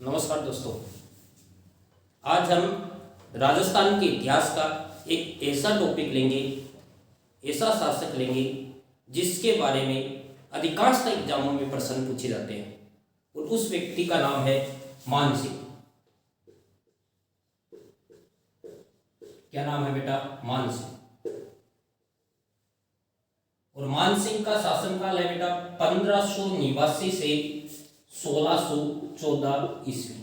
नमस्कार दोस्तों, आज हम राजस्थान के इतिहास का एक ऐसा टॉपिक लेंगे, ऐसा शासक लेंगे जिसके बारे में अधिकांशतः एग्जामों में प्रश्न पूछे जाते हैं और उस व्यक्ति का नाम है मान सिंह। क्या नाम है बेटा? मान सिंह। और मान सिंह का शासनकाल है बेटा 1589 से 1614 ईस्वी।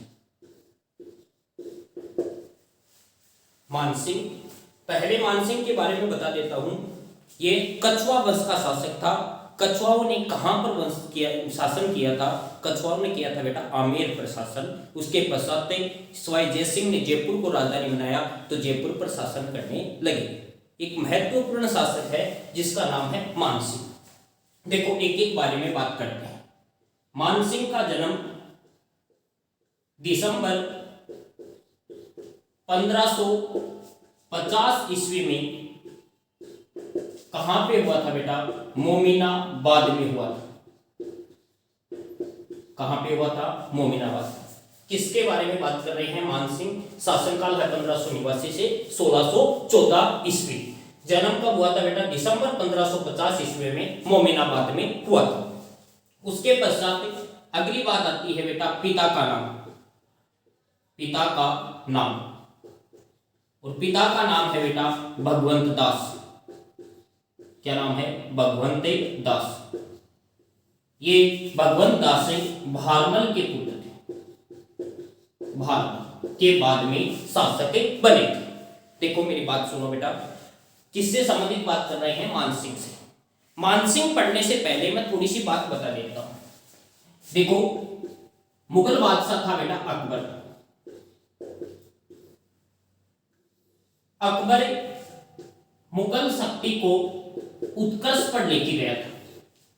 मानसिंह, पहले मानसिंह के बारे में बता देता हूं। ये कछुआ वंश का शासक था। कछुआओं ने कहां पर शासन किया था? कछुआओं ने किया था बेटा आमेर पर शासन। उसके पश्चात सवाई जयसिंह ने जयपुर को राजधानी बनाया तो जयपुर पर शासन करने लगे। एक महत्वपूर्ण शासक है जिसका नाम है मानसिंह। देखो एक एक बारे में बात करते हैं। मानसिंह का जन्म दिसंबर 1550 ईस्वी में कहां पे हुआ था बेटा? मोमिनाबाद में हुआ था। कहां पे हुआ था? मोमिनाबाद। किसके बारे में बात कर रहे हैं? मानसिंह। शासनकाल है 1589 से 1614 ईस्वी। जन्म कब हुआ था बेटा? दिसंबर 1550 ईस्वी में मोमिनाबाद में हुआ था। उसके पश्चात अगली बात आती है बेटा पिता का नाम। पिता का नाम, और पिता का नाम है बेटा भगवंत दास। क्या नाम है? भगवंत दास। ये भगवंत दास भारमल के पुत्र थे। भारमल के बाद में शासक बने थे। देखो मेरी बात सुनो बेटा, किससे संबंधित बात कर रहे हैं? मानसिंह से। मानसिंह पढ़ने से पहले मैं थोड़ी सी बात बता देता हूं। देखो मुगल बादशाह था बेटा अकबर। अकबर मुगल शक्ति को उत्कर्ष पर लेके गया था।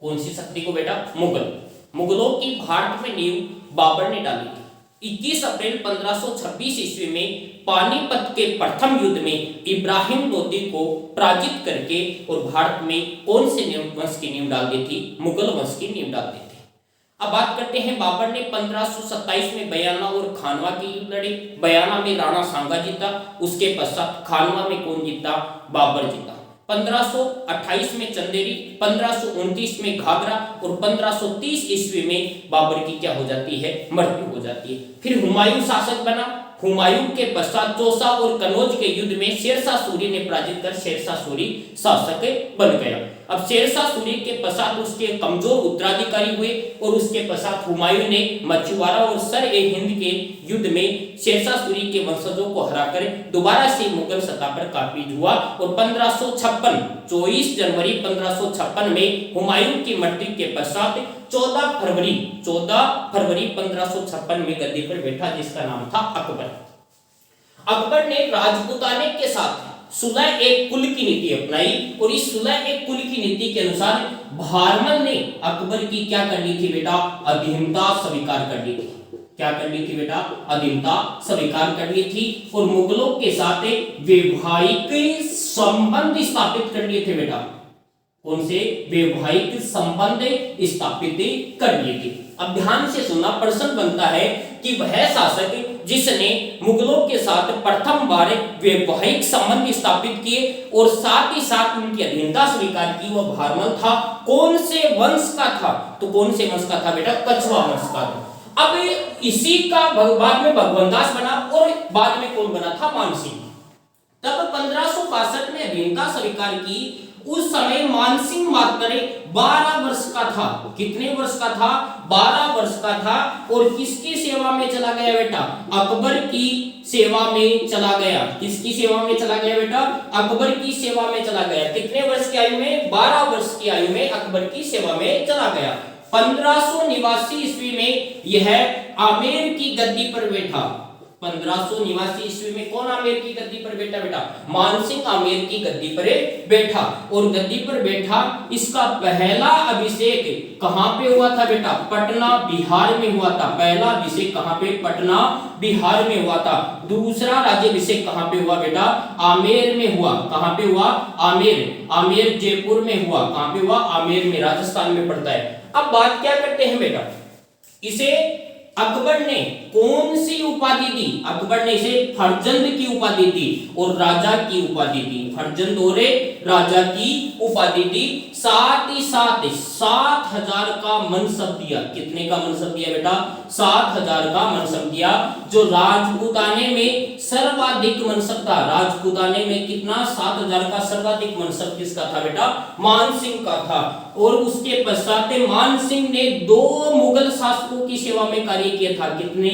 कौन सी शक्ति को बेटा? मुगलों की भारत में नींव बाबर ने डाली थी। 21 अप्रैल 1526 ईस्वी में पानीपत के प्रथम युद्ध में इब्राहिम लोदी को पराजित करके और भारत में कौन से वंश की नींव डाल दी थी? मुगल वंश की नींव डाल दी थी। अब बात करते हैं, बाबर ने 1527 में बयाना और खानवा की युद्ध लड़ी। बयाना में राणा सांगा जीता। उसके पश्चात खानवा में कौन जीता? बाबर जीता। 1528 में चंदेरी, 1529 में घाघरा और 1530 ईस्वी में बाबर की क्या हो जाती है? मृत्यु हो जाती है। फिर हुमायूं शासक बना। हुमायूं के पश्चात चौसा और कनौज के युद्ध में शेरशाह सूरी ने पराजित कर शेरशाह सूरी शासक बन गया। अब शेरशाह सूरी के पश्चात उसके कमजोर उत्तराधिकारी हुए और उसके पश्चात हुमायूं ने मछुआरा और सर-ए-हिंद के युद्ध में शेरशाह सूरी के वंशजों को हराकर दोबारा से मुगल सत्ता पर काबिज हुआ और 24 जनवरी 1556 में हुमायूं की मृत्यु के पश्चात 14 फरवरी 1556 में गद्दी पर बैठा जिसका नाम था अकबर। अकबर ने राजपूताने के साथ सुलह एक कुल की नीति अपनाई और इस सुलह एक कुल की नीति के अनुसार भारमल ने अकबर की क्या कर ली थी बेटा? अधीनता स्वीकार कर ली थी। क्या कर ली थी बेटा? अधीनता स्वीकार कर ली थी और मुगलों के साथ वैवाहिक संबंध स्थापित कर लिए थे बेटा। कौन से? वैवाहिक संबंध स्थापित कर लिए थे। अब ध्यान से सुनना, प्रश्न बनता है कि वह शासक जिसने मुगलों के साथ प्रथम बार वैवाहिक संबंध स्थापित किए और साथ ही साथ उनकी अधीनता स्वीकार की, वह भारमल था। कौन से वंश का था? तो कौन से वंश का था बेटा? कछुआ वंश का था। अब इसी का बाद में भगवंत दास बना और बाद में कौन बना था? मानसिंह। तब 1562 में अधीनता स्वीकार की। उस समय मानसिंह मात्र 12 वर्ष का था। कितने वर्ष का था? 12 वर्ष का था। और किसकी सेवा में चला गया बेटा? अकबर की सेवा में चला गया। किसकी सेवा में चला गया बेटा? अकबर की सेवा में चला गया। कितने वर्ष की आयु में? 12 वर्ष की आयु में अकबर की सेवा में चला गया। 1589 ईस्वी में यह आमेर की गद्दी पर बैठा। 1589 ईस्वी में कौन आमेर की गद्दी पर बैठा बेटा? मानसिंह आमेर की गद्दी पर बैठा और गद्दी पर बैठा। इसका पहला अभिषेक कहां पे हुआ था बेटा? पटना बिहार में हुआ था। पहला अभिषेक कहां पे? पटना बिहार में हुआ था। दूसरा राज्याभिषेक कहां पे हुआ बेटा? आमेर में हुआ। कहां पे हुआ? आमेर जयपुर में हुआ। कहां पे हुआ? आमेर में, राजस्थान में पड़ता है। अब बात क्या करते हैं बेटा? इसे अकबर ने कौन सी उपाधि दी? अकबर ने इसे फरजंद की उपाधि दी और राजा की उपाधि दी। फरजंद और राजा की उपाधि दी। साथ ही साथ 7,000 का मनसब दिया। कितने का मनसब दिया बेटा? 7,000 का मनसब दिया। जो राजपूताने में सर्वाधिक मनसब था, राजपूताने में कितना? 7,000 का सर्वाधिक मनसब किसका था बेटा? मान सिंह का था। और उसके पश्चात मान सिंह ने 2 मुगल शासकों की सेवा में कार्य किया था। कितने?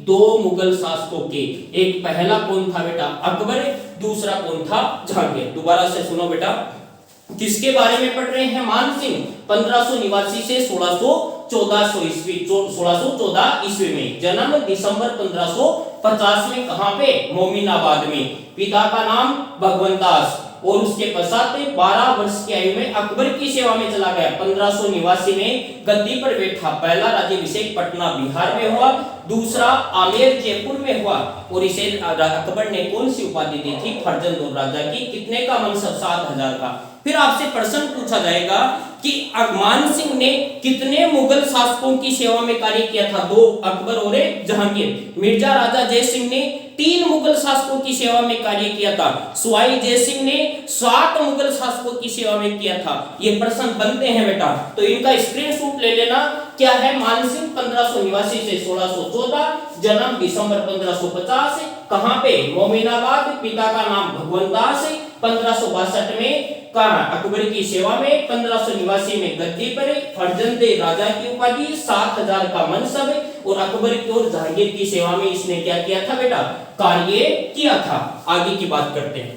2 मुगल शासकों के। एक पहला कौन था बेटा? अकबर। दूसरा कौन था? जहांगीर। दोबारा से सुनो बेटा, किसके बारे में पढ़ रहे हैं? मान सिंह 1589 से 1614 ईस्वी, 1614 ईस्वी में। जन्म दिसंबर 1550 में। कहां पे? मोमिनाबाद में। पिता का नाम भगवंत दास। और उसके पश्चात 12 वर्ष की आयु में अकबर की सेवा में चला गया। 1589 में गद्दी पर बैठा। पहला राज्याभिषेक पटना बिहार में हुआ, दूसरा आमेर जयपुर में हुआ। और इसे अकबर ने कौन सी उपाधि दी थी? फरजंद और राजा की। कितने का मनसब? 7,000 का। फिर आपसे प्रश्न पूछा जाएगा कि मान सिंह ने कितने मुगल शासकों की सेवा में कार्य किया था? 2, अकबर और जहांगीर। मिर्जा राजा जय सिंह ने 3 मुगल शासकों की सेवा में कार्य किया था। सवाई जय सिंह ने 7 मुगल शासकों की सेवा में किया था। ये प्रश्न बनते हैं बेटा, तो इनका स्क्रीनशॉट ले लेना। क्या है? मान सिंह 1589 से 1614, जन्म दिसंबर 1550। कहां पे? मोमिनाबाद। पिता का नाम भगवंत दास। 1562 में कहा अकबर की सेवा में। 1589 में गद्दी पर। फरजंद राजा की उपाधि। 7,000 का मनसब। और अकबर की और जहांगीर की सेवा में इसने क्या किया था बेटा? कार्य किया था। आगे की बात करते हैं।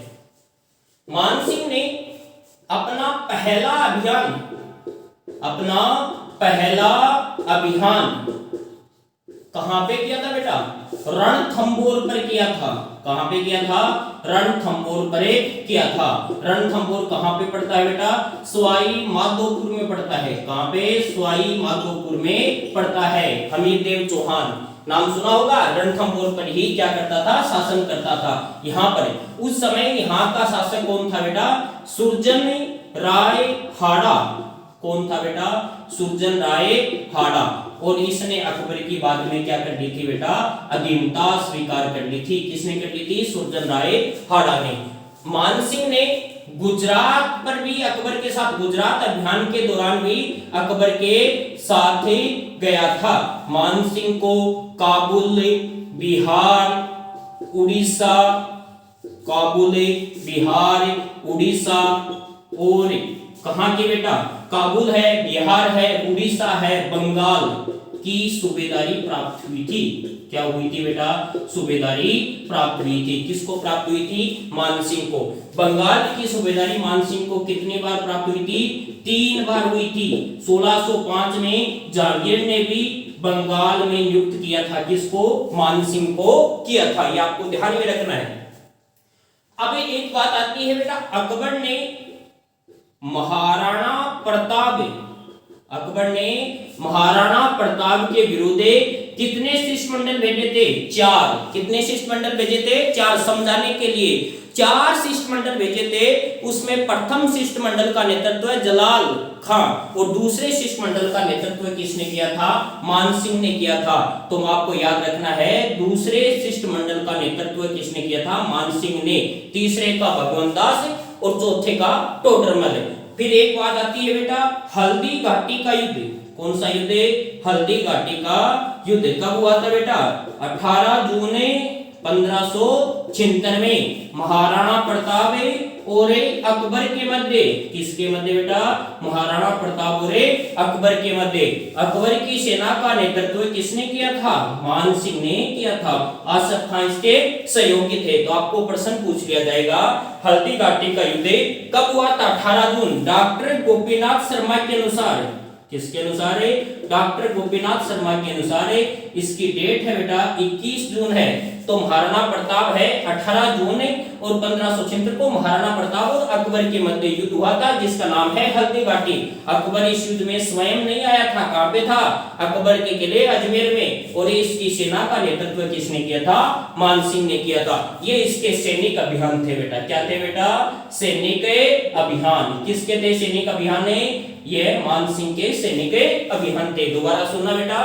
मान सिंह ने अपना पहला अभियान कहां पे किया था बेटा? रणथंभौर पर किया था। कहां पे किया था? रणथंभौर पर किया था। रणथंभौर कहां पे पड़ता है बेटा? सवाई माधोपुर में पड़ता है। कहां पे? सवाई माधोपुर में पड़ता है। हमीरदेव चौहान नाम सुना होगा। रणथंभौर पर ही क्या करता था? शासन करता था। यहाँ पर उस समय यहाँ का शासक कौन था बेटा? सुरजन राय हाड़ा। कौन था बेटा? सुरजन राय हाड़ा। और इसने अकबर की बाद में क्या कर ली थी बेटा? अधीनता स्वीकार कर ली थी। किसने कर ली थी? सुरजन राय हाड़ा ने। मान सिंह ने गुजरात पर भी अकबर के साथ, गुजरात अभियान के दौरान भी अकबर के साथ ही गया था। मान सिंह को काबुल, बिहार, उड़ीसा, काबुल, बिहार, उड़ीसा और कहां के बेटा? काबुल है, बिहार है, उड़ीसा है, बंगाल की सूबेदारी प्राप्त हुई थी। क्या हुई थी बेटा? सूबेदारी प्राप्त हुई थी। किसको प्राप्त हुई थी? मान सिंह को। बंगाल की सूबेदारी मान सिंह को कितनी बार प्राप्त हुई थी? 3 बार हुई थी। 1605 में जहांगीर ने भी बंगाल में नियुक्त किया था। किसको? मान सिंह को किया था। ये आपको ध्यान में रखना है। अब एक बात आती है बेटा, अकबर ने महाराणा प्रताप के विरुद्ध कितने शिष्टमंडल भेजे थे? 4। कितने शिष्टमंडल भेजे थे? 4। समझाने के लिए 4 शिष्टमंडल भेजे थे। उसमें प्रथम शिष्टमंडल का नेतृत्व जलाल खां और दूसरे शिष्टमंडल का नेतृत्व किसने किया था? मान सिंह ने किया था। तो आपको याद रखना है, दूसरे शिष्टमंडल का नेतृत्व किसने किया था? मान सिंह ने। तीसरे का भगवंत दास और चौथे का टोडरमल। फिर एक बात आती है बेटा, हल्दी घाटी का युद्ध। कौन सा युद्ध? हल्दी घाटी का युद्ध कब हुआ था बेटा? 18 जून 1576 में महाराणा प्रताप और अकबर के मध्य। किसके मध्य बेटा? महाराणा प्रताप और अकबर के मध्य। अकबर की सेना का नेतृत्व किसने किया था? मान सिंह ने किया था। आसफ खान इसके सहयोगी थे। तो आपको प्रश्न पूछ लिया जाएगा, हल्दी घाटी का युद्ध कब हुआ था? 18 जून। डॉक्टर गोपीनाथ शर्मा के अनुसार, किसके अनुसार है? डॉक्टर गोपीनाथ शर्मा के अनुसार इसकी डेट है बेटा 21 जून है। तो महाराणा प्रताप है 18 जून और 1576 को महाराणा प्रताप और अकबर के मध्य युद्ध हुआ था, जिसका नाम है हल्दी घाटी। अकबर इस युद्ध में स्वयं नहीं आया था। कहां पे था? अकबर के किले अजमेर में। और इसकी सेना का नेतृत्व किसने किया था? मान सिंह ने किया था। ये इसके सैनिक अभियान थे बेटा। क्या थे बेटा? सैनिक अभियान। किसके थे सैनिक अभियान? ये मान सिंह के सैनिक अभियान थे। दोबारा सुनना बेटा,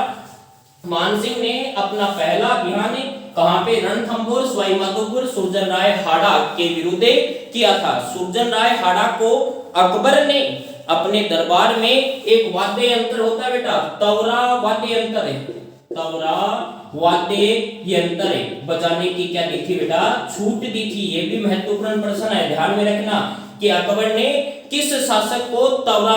मानसिंह ने अपना पहला अभियान कहां पे रणथंभौर सवाईमाधोपुर सुरजन हाड़ा के विरुद्ध किया था। सुरजन हाड़ा को अकबर ने अपने दरबार में एक वाद्य यंत्र होता है बेटा, तवरा वाद्य यंत्र है, तवरा वाद्य यंत्र बजाने की क्या दी थी बेटा, छूट दी थी। ये भी महत्वपूर्ण प्रश्न है, ध्यान में रखना कि अकबर ने किस शासक को तवरा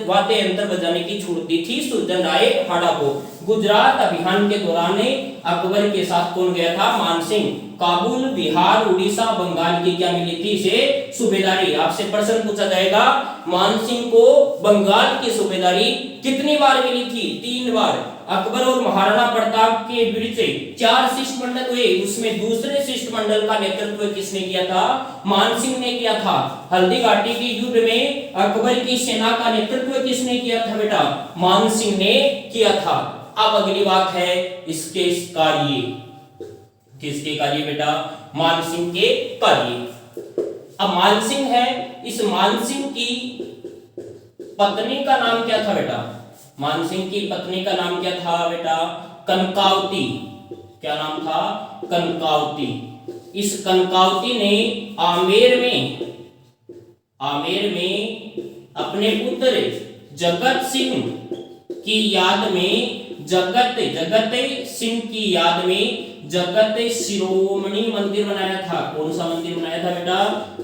वाद्य यंत्र बजाने की छूट दी थी, सुरजन हाड़ा को। गुजरात अभियान के दौरान अकबर के साथ कौन गया था, मानसिंह। काबुल, बिहार, उड़ीसा, बंगाल की क्या मिली थी इसे, सूबेदारी। आपसे प्रश्न पूछा जाएगा मानसिंह को बंगाल की सूबेदारी कितनी बार मिली थी, 3 बार। अकबर और महाराणा प्रताप के बीच 4 शिष्टमंडल हुए, उसमें दूसरे शिष्टमंडल का नेतृत्व किसने किया था, मानसिंह ने किया था। हल्दी घाटी के युद्ध में अकबर की सेना का नेतृत्व किसने किया था बेटा, मानसिंह ने किया था। अब अगली बात है इसके कार्य, किसके कार्य बेटा, मानसिंह के कार्य। अब मानसिंह है, इस मानसिंह की पत्नी का नाम क्या था बेटा, मानसिंह की पत्नी का नाम क्या था बेटा, कनकावती। क्या नाम था, कनकावती। इस कनकावती ने आमेर में अपने पुत्र जगत सिंह की याद में, जगत सिंह की याद में जगत शिरोमणि मंदिर बनाया था। कौन सा मंदिर बनाया था बेटा,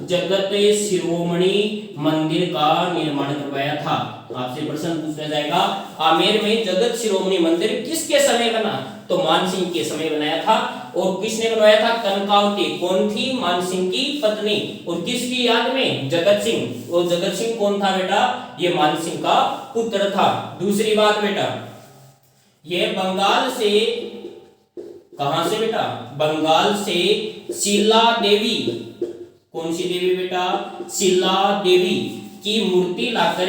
जगत शिरोमणि मंदिर का निर्माण करवाया था। आपसे प्रश्न पूछा जाएगा आमेर में जगत शिरोमणि मंदिर किसके समय बना, तो मानसिंह के समय बनाया था। और किसने बनवाया था, कनकावती। कौन थी, मानसिंह की पत्नी। और किसकी याद में, जगत सिंह। और जगत सिंह कौन था बेटा, ये मानसिंह का पुत्र था। दूसरी बात बेटा, ये बंगाल से, कहां से बेटा, बंगाल से शीला देवी, कौन सी देवी बेटा, शीला देवी की मूर्ति लाकर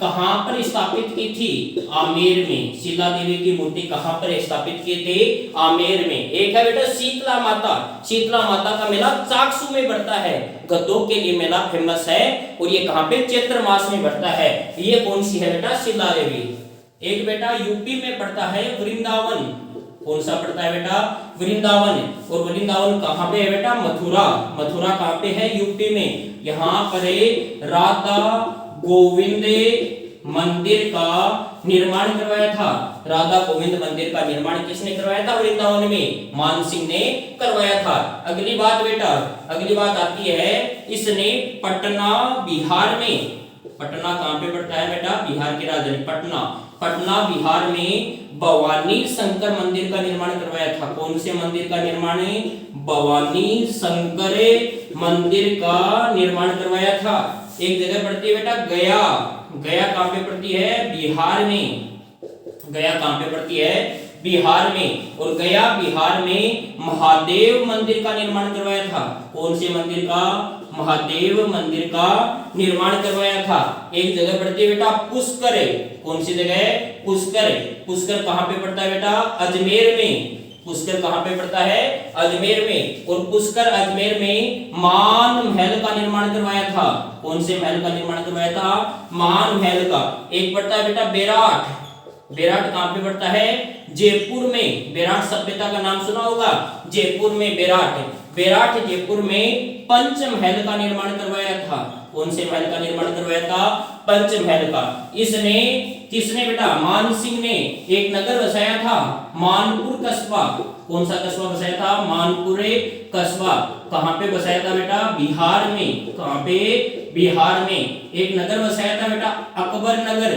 कहां पर स्थापित की थी, आमेर में। शीला देवी की मूर्ति कहां पर स्थापित किए थे, आमेर में। एक है बेटा शीतला माता। शीतला माता का मेला चाकसू में बढ़ता है, गद्दों के लिए मेला फेमस है। और ये कहां पे, चैत्र मास में बढ़ता है। ये कौन सी है बेटा, शीला देवी। एक बेटा यूपी में पड़ता है वृंदावन। कौन सा पड़ता है बेटा, वृंदावन। और वृंदावन कहां पे है बेटा, मथुरा। मथुरा कहां पे है, यूपी में। यहाँ पर राधा गोविंद मंदिर का निर्माण करवाया था। राधा गोविंद मंदिर का निर्माण किसने करवाया था, वृंदावन में, मानसिंह ने करवाया था। अगली बात बेटा, अगली बात आती है, इसने पटना बिहार में, पटना कहां पे पड़ता है बेटा, बिहार की राजधानी पटना। पटना बिहार में भवानी शंकर मंदिर का निर्माण करवाया था। कौन से मंदिर का निर्माण है, भवानी शंकर मंदिर का निर्माण करवाया था। एक जगह पड़ती है बेटा गया। गया कहां पे पड़ती है, बिहार में। गया कहां पे पड़ती है, बिहार में। और गया बिहार में महादेव मंदिर का निर्माण करवाया था। कौन से मंदिर का, महादेव मंदिर का निर्माण करवाया था। एक जगह पड़ती है बेटा पुष्कर। कौन सी जगह है, पुष्कर। पुष्कर कहां पे पड़ता है बेटा, अजमेर में। पुष्कर कहां पे पड़ता है, अजमेर में। और पुष्कर अजमेर में मान महल का निर्माण करवाया था। कौन से महल का निर्माण करवाया था, मान महल का। एक पड़ता है बेटा बेराट। बेराट कहां पे पड़ता है, जयपुर में। बेराट सभ्यता का नाम सुना होगा, जयपुर में बेराट। बेराट जयपुर में पंचमहल का निर्माण करवाया था। कौन से महल का निर्माण करवाया था, पंचमहल का। इसने, किसने बेटा, मानसिंह ने एक नगर बसाया था, मानपुर कस्बा। कौन सा कस्बा बसाया था, मानपुर कस्बा। कहां पे बसाया था बेटा, बिहार में। कहां पे, बिहार में। एक नगर बसाया था बेटा अकबर नगर।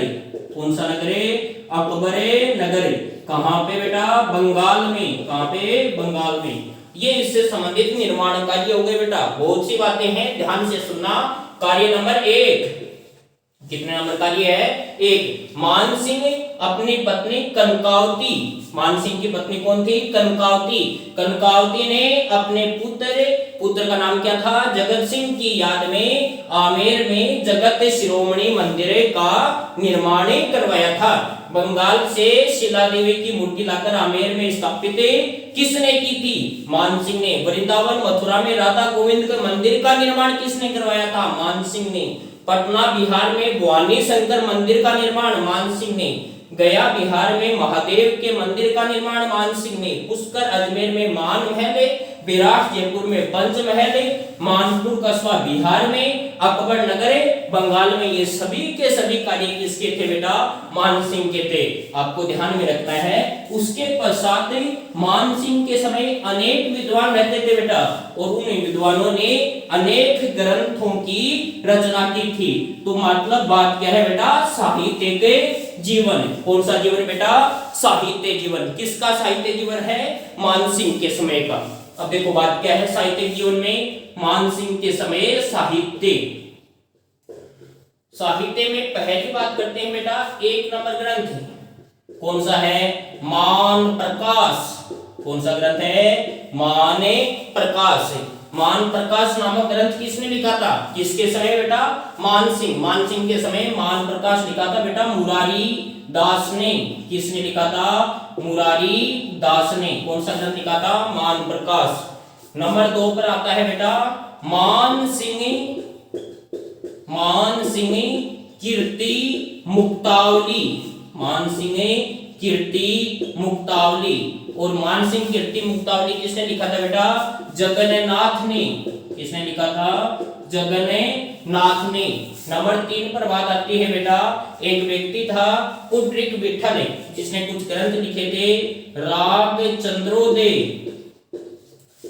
कौन सा नगर है, अकबर नगर। कहां पे बेटा, बंगाल में। कहां पे, बंगाल में। ये इससे संबंधित निर्माण कार्य हो गए बेटा। बहुत सी बातें हैं, ध्यान से सुनना। कार्य नंबर 1, कितने नंबर कार्य है, 1। मानसिंह अपनी पत्नी कनकावती, मानसिंह की पत्नी कौन थी, कनकावती। कनकावती ने अपने पुत्र का नाम क्या था, जगत सिंह की याद में आमेर में जगत शिरोमणि मंदिर का निर्माण करवाया था। बंगाल से शिला देवी की मूर्ति लाकर आमेर में स्थापित किसने की थी, मानसिंह ने। वृंदावन मथुरा में राधा गोविंद के मंदिर का निर्माण किसने करवाया था, मानसिंह ने। पटना बिहार में भवानी शंकर मंदिर का निर्माण मानसिंह ने। गया बिहार में महादेव के मंदिर का निर्माण मानसिंह ने, पुष्कर अजमेर में मान महल, विराट जयपुर में पंच महल, मानपुर कस्बा बिहार में, अकबर नगर बंगाल में, ये सभी के सभी कार्य किसके थे बेटा? मानसिंह के थे। आपको ध्यान में रखना है। उसके पश्चात मानसिंह के समय अनेक विद्वान रहते थे बेटा, और उन विद्वानों ने अनेक ग्रंथों की रचना की थी। तो मतलब बात क्या है बेटा? साहित्य के जीवन। कौन सा जीवन बेटा? साहित्य जीवन। किसका साहित्य जीवन है? मानसिंह के समय का। अब देखो बात क्या है साहित्य जीवन में? मानसिंह के समय साहित्य में पहली बात करते हैं बेटा, 1 नंबर ग्रंथ कौन सा है? मान प्रकाश। कौन सा ग्रंथ है? माने प्रकाश। मान प्रकाश नामक ग्रंथ किसने लिखा था? किसके समय बेटा? मानसिंह। मानसिंह के समय मान प्रकाश लिखा था बेटा मुरारी दास ने। किसने लिखा था? मुरारी दास ने। कौन सा ग्रंथ लिखा था? मान प्रकाश। नंबर 2 पर आता है बेटा मानसिंह कीर्ति मुक्तावली। मानसिंह कीर्ति मुक्तावली। और मानसिंह कीर्ति मुक्तावली किसने लिखा था बेटा? जगन्नाथ ने। किसने लिखा था? जगन्नाथ ने। नंबर 3 पर बात आती है बेटा, एक व्यक्ति था पुंडरीक विठल, जिसने कुछ ग्रंथ लिखे थे, राग चंद्रोदय।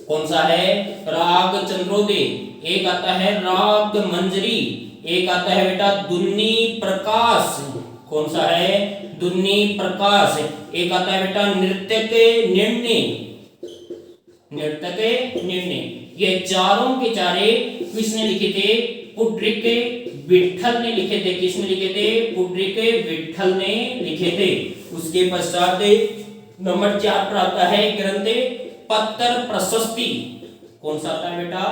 कौन सा है? राग चंद्रोदय। एक आता है राग मंजरी, एक आता है बेटा दुन्नी प्रकाश। कौन सा है? दुन्नी प्रकाश। एक आता है बेटा नृत्य के निर्णय। ये चारों के चारे किसने लिखे थे? पुंडरीक विठल ने लिखे थे। किसने लिखे थे? पुंडरीक विठल ने लिखे थे। उसके पश्चात नंबर 4 पर आता है ग्रंथ पत्र प्रशस्ति। कौन सा आता है बेटा?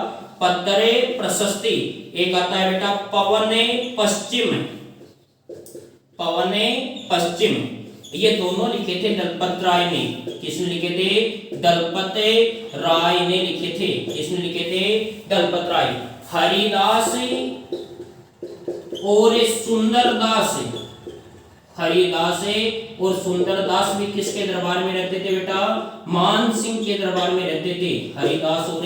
पत्रे प्रशस्ति। एक आता है बेटा पवने पश्चिम। ये दोनों लिखे थे दलपत राय ने। किसने लिखे थे? दलपत राय ने लिखे थे। किसने लिखे थे? दलपत राय। हरिदास और सुंदरदास। हरिदास और सुंदरदास भी किसके दरबार में रहते थे बेटा? मानसिंह के दरबार में रहते थे। हरिदास और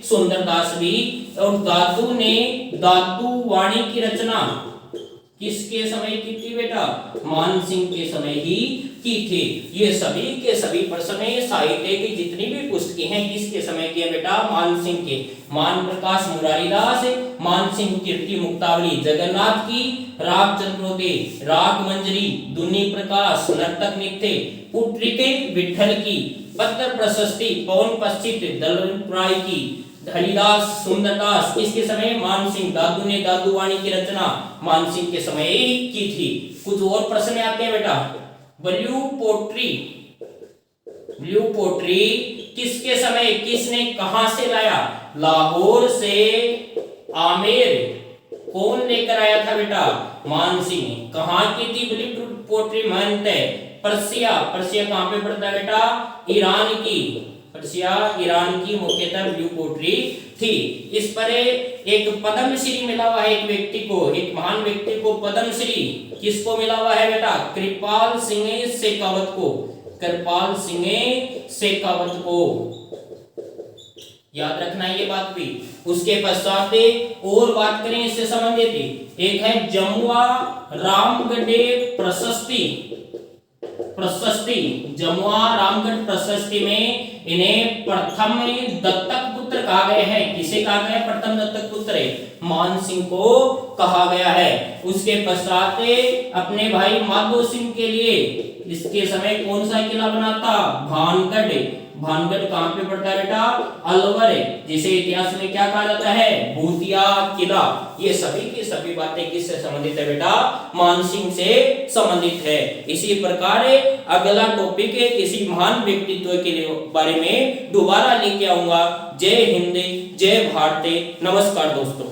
सुंदरदास भी। और दादू ने दादू वाणी की रचना किसके समय की थी बेटा? मानसिंह के समय ही की थी। ये सभी के सभी प्रश्न साहित्य की जितनी भी पुस्तकें हैं किसके समय की है बेटा? मानसिंह के। मान प्रकाश मुरारीदास, मानसिंह कीर्ति मुक्तावली जगन्नाथ की, राग चंद्रोदय, राग मंजरी, दुन्नी प्रकाश, नर्तक नृत्य, पुंडरीक विठल की, पत्र प्रशस्ति, पवन पश्चिम दलपत राय की, हरिदास सुंदरदास किसके समय? मानसिंह। दादू ने दादू वाणी की रचना मानसिंह के समय की थी। कुछ और प्रश्न आते हैं बेटा। ब्लू पोट्री किसके समय? किसने कहां से लाया? लाहौर से आमेर कौन लेकर आया था बेटा? मानसिंह। कहां की थी ब्लू पोट्री? महंत पर्सिया कहां पे पड़ता है बेटा? ईरान की। पर्सिया ईरान की मुख्यतः ब्लू पोट्री थी। इस पर एक पद्मश्री मिला हुआ है एक व्यक्ति को, एक महान व्यक्ति को पद्मश्री किसको मिला हुआ है बेटा? कृपाल सिंह शेखावत को। कृपाल सिंह शेखावत को याद रखना ये बात भी। उसके पश्चात और बात करें इससे संबंधित, एक है जमुआ रामगढ़ प्रशस्ति। जमुआ रामगढ़ प्रशस्ति में इन्हें प्रथम दत्तक पुत्र कहा गया है। किसे कहा गया है? प्रथम दत्तक पुत्र मानसिंह को कहा गया है। उसके पश्चात अपने भाई माधो सिंह के लिए इसके समय कौन सा किला बना था? भानगढ़ कहां पे पड़ता है बेटा? अलवर, जिसे इतिहास में क्या कहा जाता है? भूतिया किला। ये सभी की सभी बातें किससे संबंधित है बेटा? मानसिंह से संबंधित है। इसी प्रकार अगला टॉपिक है किसी महान व्यक्तित्व के बारे में दोबारा लेके आऊंगा। जय हिंद, जय भारत, नमस्कार दोस्तों।